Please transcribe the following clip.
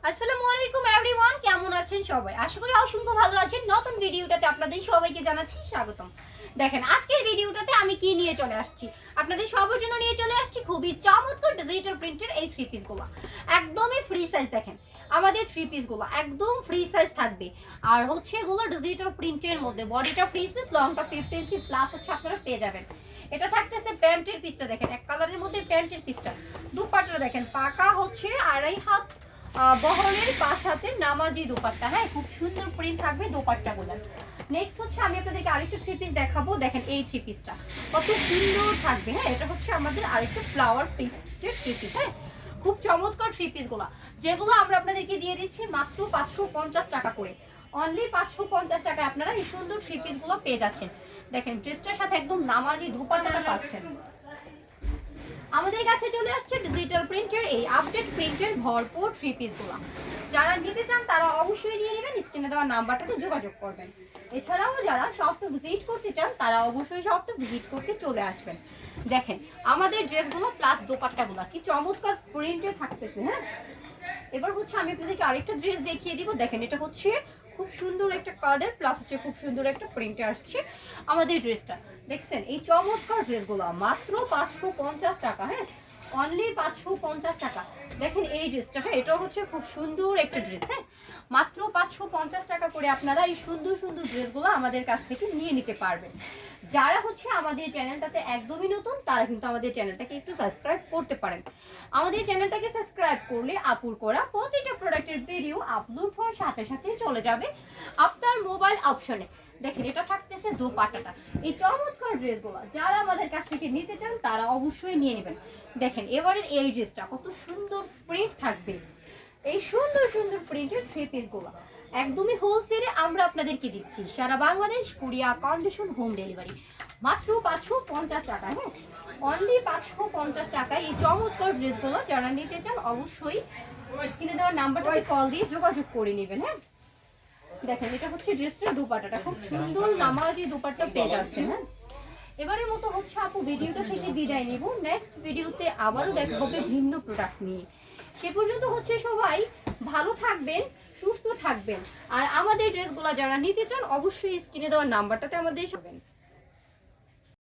আসসালামু আলাইকুম এভরিওয়ান, কেমন আছেন সবাই? আশা করি অসংখ্য ভালো আছেন। নতুন ভিডিওটাতে আপনাদের সবাইকে জানাচ্ছি স্বাগতম। দেখেন আজকের ভিডিওটাতে আমি কি নিয়ে চলে আসছি, আপনাদের সবার জন্য নিয়ে চলে আসছি খুবই চমৎকার ডিজিটাল প্রিন্টের এই থ্রি পিসগুলো। একদমই ফ্রি সাইজ। দেখেন আমাদের থ্রি পিসগুলো একদম ফ্রি সাইজ থাকবে, আর হচ্ছে এগুলো ডিজিটাল প্রিন্টের মধ্যে। বডিটা ফ্রি সাইজ, লংটা 15 ইঞ্চি প্লাস হচ্ছে আপনারা পেয়ে যাবেন। এটা থাকতেছে প্যান্টের পিসটা, দেখেন এক কালারের মধ্যে প্যান্টের পিসটা। দুপাট্টা দেখেন পাকা হচ্ছে 2.5 হাত বহরের 5 হাতের নামাজি দোপাট্টা। হ্যাঁ, খুব সুন্দর প্রিন্ট থাকবে দোপাট্টাগুলো। নেক্সট হচ্ছে আমি আপনাদেরকে আরেকটা থ্রি পিস দেখাবো। দেখেন এই থ্রি পিসটা কত সুন্দর থাকবে। হ্যাঁ, এটা হচ্ছে আমাদের আরেকটা ফ্লাওয়ার প্রিন্টের থ্রি পিস। হ্যাঁ, খুব চমৎকার থ্রি পিসগুলো, যেগুলো আমরা আপনাদেরকে দিয়ে দিচ্ছি মাত্র 550 টাকা করে। অনলি 550 টাকায় আপনারা এই সুন্দর থ্রি পিসগুলো পেয়ে যাচ্ছেন। দেখেন ড্রেসটার সাথে একদম নামাজি দোপাট্টাটা পাচ্ছেন। আমাদের কাছে চলে আসছে ডিজিটাল প্রিন্টের এই আপডেট প্রিন্টের ভরপুর থ্রি পিসগুলো। যারা নিতে চান তারা অবশ্যই নিয়ে নেবেন, স্ক্রিনে দেওয়া নাম্বারটাতে যোগাযোগ করবেন। এছাড়াও যারা শপটা ভিজিট করতে চান তারা অবশ্যই শপটা ভিজিট করতে চলে আসবেন। দেখেন আমাদের ড্রেসগুলো প্লাস দোপাট্টাগুলো কি চমৎকার প্রিন্টে থাকতেছে। হ্যাঁ, এবার হচ্ছে আমি আপনাদেরকে আরেকটা ড্রেস দেখিয়ে দিব। দেখেন এটা হচ্ছে খুব সুন্দর একটা কালার প্লাস হচ্ছে খুব সুন্দর একটা প্রিন্টে আসছে আমাদের ড্রেসটা। দেখছেন এই চমৎকার ড্রেসগুলো মাত্র 550 টাকা। হ্যাঁ, অনলি 550 টাকা। দেখেন এই ড্রেসটা, হ্যাঁ এটা হচ্ছে খুব সুন্দর একটা ড্রেস। হ্যাঁ, মাত্র 550 টাকা করে আপনারা এই সুন্দর সুন্দর ড্রেসগুলো আমাদের কাছ থেকে নিয়ে নিতে পারবেন। যারা হচ্ছে আমাদের চ্যানেলটাতে একদমই নতুন তারা কিন্তু আমাদের চ্যানেলটাকে একটু সাবস্ক্রাইব করতে পারেন। আমাদের চ্যানেলটাকে সাবস্ক্রাইব করলে আপুর করা প্রতিটা প্রোডাক্টের ভিডিও আপলোড হওয়ার সাথে সাথে চলে যাবে আপনার মোবাইল অপশনে। দেখেন এটা থাকতেছে দোপাট্টাটা। এই চমৎকার ড্রেসগুলো যারা আমাদের কাছ থেকে নিতে চান তারা অবশ্যই নিয়ে নেবেন। দেখেন এবারের এই ড্রেসটা কত সুন্দর প্রিন্ট থাকবে। এই সুন্দর সুন্দর প্রিন্টের থ্রি পিসগুলো একদমই হোলসেলে আমরা আপনাদেরকে দিচ্ছি সারা বাংলাদেশ, কুরিয়া কন্ডিশন, হোম ডেলিভারি মাত্র 550 টাকা। হ্যাঁ, অনলি 550 টাকায় এই চমৎকার ড্রেসগুলো যারা নিতে চান অবশ্যই স্ক্রিনে দেওয়া নাম্বারটাতে কল দিয়ে যোগাযোগ করে নেবেন। হ্যাঁ, দেখেন এটা হচ্ছে ড্রেসটার দুপাট্টাটা, খুব সুন্দর নামাজি দুপাট্টা পেয়ে যাচ্ছে। হ্যাঁ, এবারের মতো হচ্ছে আপু ভিডিওটা থেকে বিদায় নিব। নেক্সট ভিডিওতে আবারও দেখা হবে ভিন্ন প্রোডাক্ট নিয়ে। সে পর্যন্ত হচ্ছে সবাই ভালো থাকবেন, সুস্থ থাকবেন। আর আমাদের ড্রেসগুলো যারা নিতে চান অবশ্যই স্ক্রিনে দেওয়া নাম্বারটাতে আমাদের পাবেন।